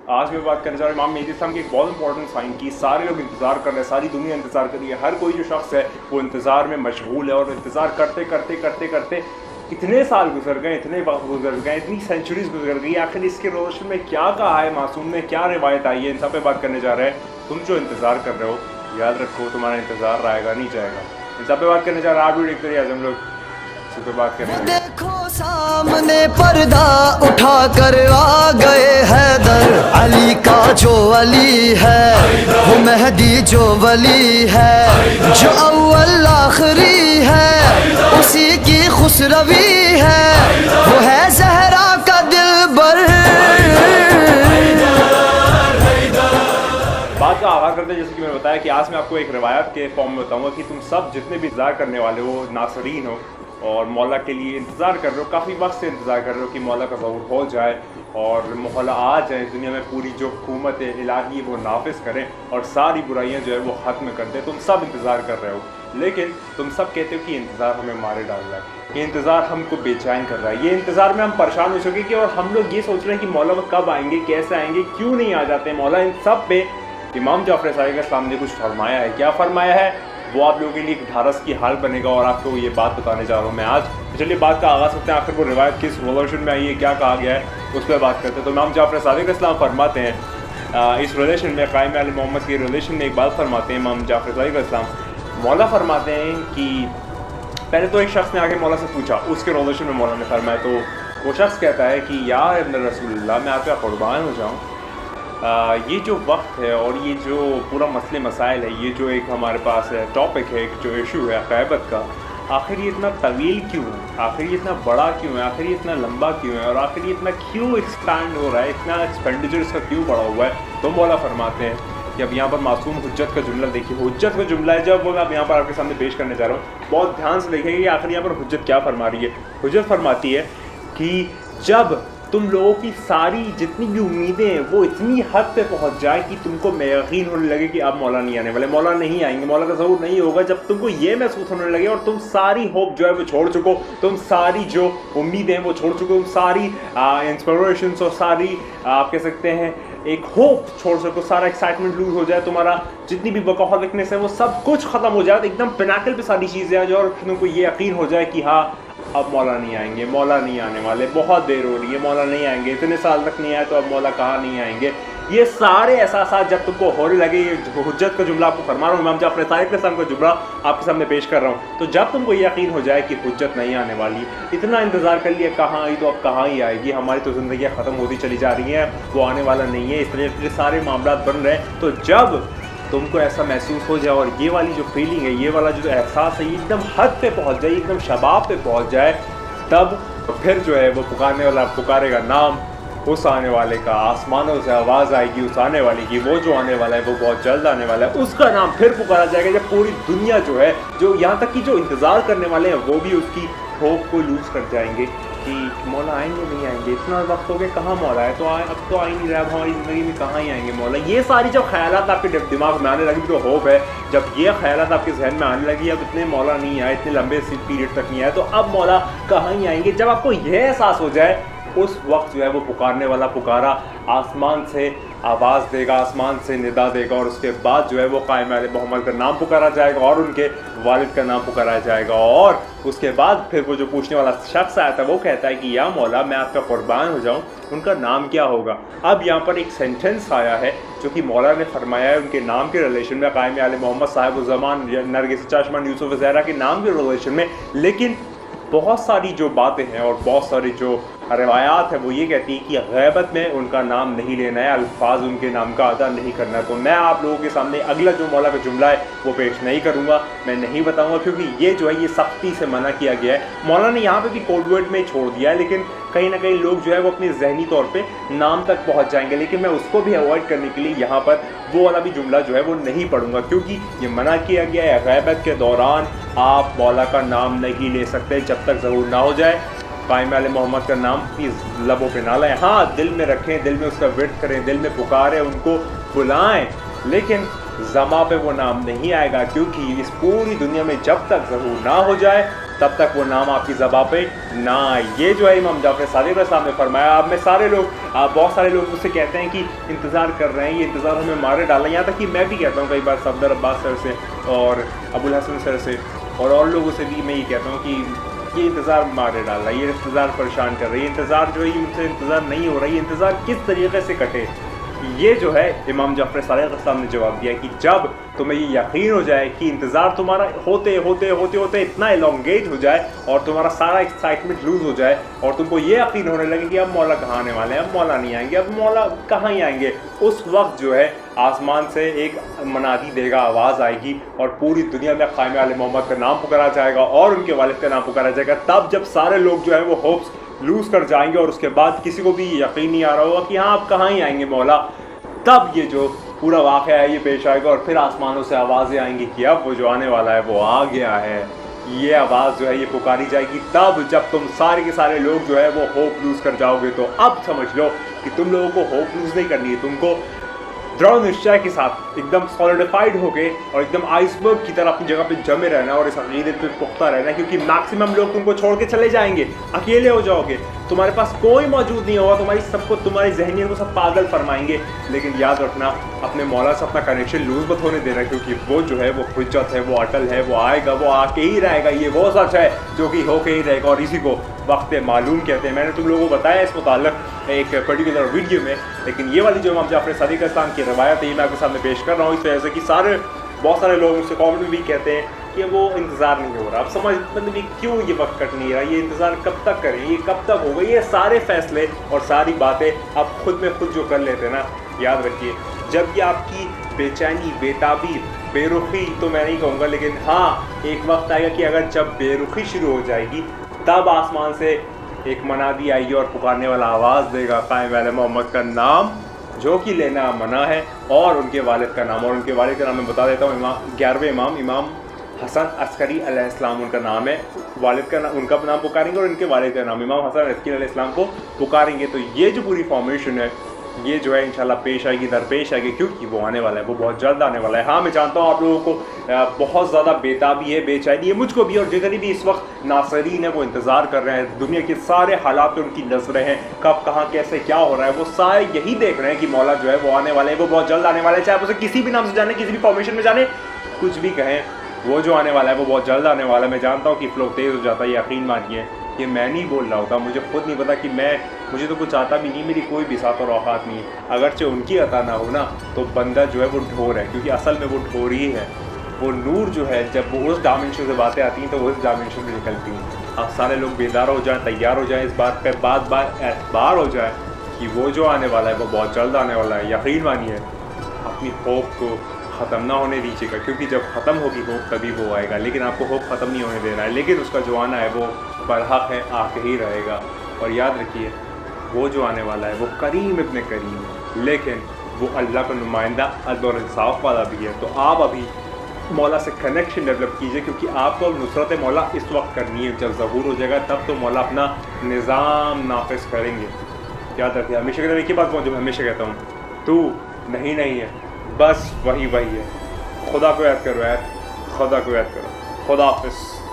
आज मैं बात करने जा रहा हूँ इमाम मेहदी इस्लाम की एक बहुत इंपॉर्टेंट साइन की सारे लोग इंतज़ार कर रहे हैं, सारी दुनिया इंतज़ार कर रही है। हर कोई जो शख्स है वो इंतज़ार में मशगूल है और इंतज़ार करते करते करते करते इतने साल गुजर गए, इतने वक्त गुजर गए, इतनी सेंचुरीज गुजर गई। आखिर इसके रोशन में क्या कहा है मासूम ने, क्या रिवायत आई है, इन सब पे बात करने जा रहे हैं। तुम जो इंतज़ार कर रहे हो याद रखो तुम्हारा इंतज़ार आएगा नहीं जाएगा। इन सब पे बात करने जा रहे हैं। आप भी देखते रहिए, हम लोग इस पे बात करेंगे। देखो सामने पर्दा उठा कर आ गए हैदर, अली का जो अली है वो मेहदी जो वली है, जो अव्वल आखिरी है उसी की खुसरवी है, वो है ज़हरा का दिलबर। बात का आगाज़ करते हैं। जैसे कि मैंने बताया कि आज मैं आपको एक रिवायत के फॉर्म में बताऊंगा कि तुम सब जितने भी इंतज़ार करने वाले हो, नासरीन हो और मौला के लिए इंतज़ार कर रहे हो, काफ़ी वक्त से इंतज़ार कर रहे हो कि मौला का ज़हूर हो जाए और मौला आ जाए, दुनिया में पूरी जो हुकूमत इलाही वो नाफिज करें और सारी बुराइयां जो है वो ख़त्म कर दे। तुम सब इंतज़ार कर रहे हो, लेकिन तुम सब कहते हो कि इंतज़ार हमें मारे डाल रहा है, ये इंतज़ार हमको बेचैन कर रहा है, ये इंतज़ार में हम परेशान हो चुके कि और हम लोग ये सोच रहे हैं कि मौला वो कब आएंगे, कैसे आएंगे, क्यों नहीं आ जाते मौला। इन सब पे इमाम जाफ़र सादिक़ अलैहिस्सलाम ने कुछ फरमाया है। क्या फरमाया है वो आप लोगों के लिए एक ढारस की हाल बनेगा और आपको ये बात बताने जा रहा हूँ मैं आज। तो चलिए बात का आगाज़ करते हैं। आखिर वो रिवायत किस रिलेशन में आई है, क्या कहा गया है, उस पर बात करते हैं। तो इमाम जाफ़र सादिक़ अलैहिस्सलाम फरमाते हैं इस रिलेशन में, क़ाइम आले मोहम्मद के रिलेशन में एक बात फरमाते हैं इमाम जाफ़र सादिक़ अलैहिस्सलाम। मौला फरमाते हैं कि पहले तो एक शख्स ने आके मौला से पूछा, उसके रिलेशन में मौला ने फरमाया। तो वो शख्स कहता है कि या इब्न रसूलुल्लाह, मैं आपका कुर्बान हो जाऊँ, ये जो वक्त है और ये जो पूरा मसले मसाइल है, ये जो एक हमारे पास है टॉपिक है, एक जो इशू है ग़ैबत का, आखिर ये इतना तवील क्यों है, आखिर ये इतना बड़ा क्यों है, आखिर ये इतना लंबा क्यों है और आखिर ये इतना क्यों एक्सपैंड हो रहा है, इतना एक्सपेंडिचर इसका क्यों बढ़ा हुआ है। तो मौला फरमाते हैं कि अब यहाँ पर मासूम हुज्जत का जुमला देखिए, हुज्जत का जुमला है जब वो मैं अब यहाँ पर आपके सामने पेश करने जा रहा हूँ। बहुत ध्यान से देखेंगे कि आखिर यहाँ पर हुज्जत क्या फरमा रही है। हुज्जत फरमाती है कि जब तुम लोगों की सारी जितनी भी उम्मीदें हैं वो इतनी हद पे पहुंच जाए कि तुमको यकीन होने लगे कि अब मौला नहीं आने वाले, मौला नहीं आएंगे, मौला का ज़हूर नहीं होगा, जब तुमको ये महसूस होने लगे और तुम सारी होप जो है वो छोड़ चुको, तुम सारी जो उम्मीदें हैं वो छोड़ चुको, तुम सारी इंस्पिरेशंस और सारी आप कह सकते हैं एक होप छोड़ सको, सारा एक्साइटमेंट लूज हो जाए, तुम्हारा जितनी भी वर्कहॉलिकनेस है वो सब कुछ ख़त्म हो जाए, एकदम पिनाकल पे सारी चीज़ें आ जाए और तुमको ये यकीन हो जाए कि हाँ अब मौला नहीं आएंगे, मौला नहीं आने वाले, बहुत देर हो रही है, मौला नहीं आएंगे, इतने साल तक नहीं आए तो अब मौला कहाँ नहीं आएंगे। ये सारे एहसास जब तुमको होने लगे, ये हुज्जत का जुमला आपको फरमा रहा हूँ, इमाम जाफ़र सादिक़ अलैहिस्सलाम का जुमला आपके सामने पेश कर रहा हूँ। तो जब तुमको ये यकीन हो जाए कि हुज्जत नहीं आने वाली, इतना इंतज़ार कर लिया कहाँ आई तो अब कहाँ ही आएगी, हमारी तो ज़िंदगी ख़त्म होती चली जा रही हैं, वो आने वाला नहीं है, इतने सारे मामला बन रहे हैं। तो जब तुमको ऐसा महसूस हो जाए और ये वाली जो फीलिंग है, ये वाला जो एहसास है, ये एकदम हद पे पहुँच जाए, एकदम शबाब पे पहुँच जाए, तब फिर जो है वो पुकारने वाला पुकारेगा नाम उस आने वाले का, आसमानों से आवाज़ आएगी उस आने वाले की, वो जो आने वाला है वो बहुत जल्द आने वाला है, उसका नाम फिर पुकारा जाएगा जब पूरी दुनिया जो है, जो यहाँ तक कि जो इंतज़ार करने वाले हैं वो भी उसकी होप को लूज़ कर जाएंगे कि मौला आएंगे नहीं आएंगे, इतना वक्त हो गया कहाँ मौला है, तो अब तो आ ही नहीं रहा, अब हमारी ज़िंदगी में कहाँ ही आएंगे मौला। ये सारी जब ख्यालात आपके दिमाग में आने लगी, जो होप है, जब ये ख्यालात आपके जहन में आने लगी अब इतने मौला नहीं आए, इतने लंबे पीरियड तक नहीं आए, तो अब मौला कहाँ ही आएंगे, जब आपको यह एहसास हो जाए उस वक्त जो है वो पुकारने वाला पुकारा आसमान से आवाज़ देगा, आसमान से निदा देगा और उसके बाद जो है वो क़ाइम आले मोहम्मद का नाम पुकारा जाएगा और उनके वालिद का नाम पुकारा जाएगा। और उसके बाद फिर वो जो पूछने वाला शख्स आया था वो कहता है कि या मौला मैं आपका कुर्बान हो जाऊं, उनका नाम क्या होगा। अब यहाँ पर एक सेंटेंस आया है जो कि मौला ने फरमाया है उनके नाम के रिलेशन में, क़ाइम आले मोहम्मद साहिब-उज़्ज़मान नरगिस चाशमान यूसुफ ज़हरा के नाम के रिलेशन में। लेकिन बहुत सारी जो बातें हैं और बहुत सारी जो रवायात है वो ये कहती है कि ग़ैबत में उनका नाम नहीं लेना है, अल्फाज उनके नाम का अदा नहीं करना है। तो मैं आप लोगों के सामने अगला जो मौला का जुमला है वो पेश नहीं करूँगा, मैं नहीं बताऊँगा, क्योंकि ये जो है ये सख्ती से मना किया गया है। मौला ने यहाँ पे भी कोड वर्ड में छोड़ दिया है, लेकिन कहीं ना कहीं लोग जो है वो अपने जहनी तौर पे नाम तक पहुँच जाएंगे, लेकिन मैं उसको भी अवॉइड करने के लिए यहाँ पर वो वाला भी जुमला जो है वो नहीं पढ़ूँगा, क्योंकि ये मना किया गया है। ग़ैबत के दौरान आप मौला का नाम नहीं ले सकते जब तक ज़हूर ना हो जाए। क़ाइम आले मोहम्मद का नाम प्लीज़ लबों पे ना लाएं, हाँ दिल में रखें, दिल में उसका विर्द करें, दिल में पुकारें, उनको बुलाएं, लेकिन ज़मा पे वो नाम नहीं आएगा, क्योंकि इस पूरी दुनिया में जब तक ज़हूर ना हो जाए तब तक वो नाम आपकी ज़बां पे ना आए। ये जो है इमाम जाफ़र सादिक़ अलैहिस्सलाम ने फरमाया। आप में सारे लोग, बहुत सारे लोग मुझसे कहते हैं कि इंतज़ार कर रहे हैं, ये इंतज़ार हमें मारे डाला। यहाँ तक कि मैं भी कहता हूँ कई बार सफदर अब्बास सर से और अबुल हसन सर से और लोगों से भी मैं ये कहता हूँ कि ये इंतज़ार मारे डाला, ये इंतज़ार परेशान कर रही है, इंतज़ार जो है ये मुझसे इंतज़ार नहीं हो रहा है, ये इंतज़ार किस तरीके से कटे। ये जो है इमाम जाफ़र सादिक़ अलैहिस्सलाम ने जवाब दिया कि जब तुम्हें ये यकीन हो जाए कि इंतज़ार तुम्हारा होते होते होते होते इतना एलोंगेट हो जाए और तुम्हारा सारा एक्साइटमेंट लूज़ हो जाए और तुमको ये यकीन होने लगे कि अब मौला कहाँ आने वाले हैं, अब मौला नहीं आएंगे, अब मौला कहाँ ही आएंगे, उस वक्त जो है आसमान से एक मनादी देगा, आवाज़ आएगी और पूरी दुनिया में क़ाइम आले मोहम्मद का नाम पुकारा जाएगा और उनके वालिद का नाम पुकारा जाएगा। तब जब सारे लोग जो है वो होप्स लूज़ कर जाएंगे और उसके बाद किसी को भी यकीन नहीं आ रहा होगा कि हाँ आप कहाँ ही आएंगे मौला, तब ये जो पूरा वाक़या है ये पेश आएगा और फिर आसमानों से आवाज़ें आएंगी कि अब वो जो आने वाला है वो आ गया है। ये आवाज़ जो है ये पुकारी जाएगी तब जब तुम सारे के सारे लोग जो है वो होप लूज़ कर जाओगे। तो अब समझ लो कि तुम लोगों को होप लूज़ नहीं करनी है, तुमको दृढ़ निश्चय के साथ एकदम सॉलिडिफाइड हो गए और एकदम आइसबर्ग की तरह अपनी जगह पे जमे रहना और इस अक़ीदे पे पुख्ता रहना, क्योंकि मैक्सिमम लोग तुमको छोड़ के चले जाएंगे, अकेले हो जाओगे, तुम्हारे पास कोई मौजूद नहीं होगा, तुम्हारी जहनियत को सब पागल फरमाएंगे। लेकिन याद रखना अपने मौला से अपना कनेक्शन लूज़ मत होने देना, क्योंकि वो जो है वो हुज्जत है, वो अटल है, वो आएगा, वो आके ही रहेगा। ये वो सच है जो कि होके ही रहेगा और इसी को वक्त मालूम कहते हैं। मैंने तुम लोगों को बताया इस मुताल्लिक़ एक पर्टिकुलर वीडियो में, लेकिन ये वाली जो इमाम जाफ़र सादिक़ अलैहिस्सलाम की रवायत है ये मैं आपके सामने पेश कर रहा हूँ इस वजह से कि बहुत सारे लोग मुझसे कमेंट में भी कहते हैं कि वो इंतज़ार नहीं हो रहा। अब समझ मतलब क्यों ये वक्त कट नहीं रहा, ये इंतज़ार कब तक करें, ये कब तक होगा। ये सारे फैसले और सारी बातें आप खुद में खुद जो कर लेते हैं ना, याद रखिए जब ये आपकी बेचैनी, बेताबी, बेरुखी तो मैं नहीं कहूँगा, लेकिन हाँ एक वक्त आएगा कि अगर जब बेरुखी शुरू हो जाएगी तब आसमान से एक मनादी आएगी और पुकारने वाला आवाज़ देगा क़ाइम वाले मोहम्मद का नाम, जो कि लेना मना है, और उनके वालिद का नाम। और उनके वालिद का नाम मैं बता देता हूँ, 11वें इमाम हसन अस्करी अलैहिस्सलाम उनका नाम है। वालिद का नाम, उनका नाम पुकारेंगे और उनके वालिद का नाम इमाम हसन अस्करी अलैहिस्सलाम को पुकारेंगे। तो ये जो पूरी फॉर्मेशन है ये जो है इंशाल्लाह पेश आएगी, दरपेश आएगी, क्योंकि वो आने वाला है, वो बहुत जल्द आने वाला है। हाँ मैं जानता हूँ आप लोगों को बहुत ज़्यादा बेताबी है, बेचैनी है, मुझको भी, और जितनी भी इस वक्त नासरीन है वो इंतज़ार कर रहे हैं, दुनिया के सारे हालात पे उनकी नज़रें हैं, कब कहाँ कैसे क्या हो रहा है, वो सारे यही देख रहे हैं कि मौला जो है वो आने वाले हैं, वो बहुत जल्द आने वाले हैं। चाहे आप उसे किसी भी नाम से जाने, किसी भी फॉर्मेशन में जाने, कुछ भी कहें, वो जो आने वाला है वो बहुत जल्द आने वाला है। मैं जानता हूँ कि फ्लो तेज़ हो जाता है, यकीन मानिए ये मैं नहीं बोल रहा होता, मुझे खुद नहीं पता कि मुझे तो कुछ आता भी नहीं, मेरी कोई भी साथ और औकात नहीं है। अगरचे उनकी अता ना हो ना तो बंदा जो है वो ढोर है, क्योंकि असल में वो ढोर ही है। वो नूर जो है जब वो उस डायमेंशन से बातें आती हैं तो वो उस डायमेंशन में निकलती हैं। अब सारे लोग बेदार हो जाएं, तैयार हो जाएं, इस बात पर बार एतबार हो जाए कि वो जो आने वाला है वो बहुत जल्द आने वाला है। यकीन मानिए अपनी होप को ख़त्म ना होने दीजिएगा, क्योंकि जब ख़त्म होगी होप तभी वो आएगा, लेकिन आपको होप ख़त्म नहीं होने देना है। लेकिन उसका जो आना है वो बरहक है, आके ही रहेगा। और याद रखिए वो जो आने वाला है वो करीम इब्न करीम है, लेकिन वो अल्लाह का नुमाइंदा अदल और इंसाफ वाला भी है। तो आप अभी मौला से कनेक्शन डेवलप कीजिए, क्योंकि आपको नुसरत मौला इस वक्त करनी है। जब ज़हूर हो जाएगा तब तो मौला अपना निज़ाम नाफिज करेंगे। याद रखिए, हमेशा कहता हूँ एक ही बात जो हमेशा कहता हूँ, तू नहीं है, बस वही है। खुदा को याद करो यार, खुदा को याद करो। खुदा हाफ़िज़।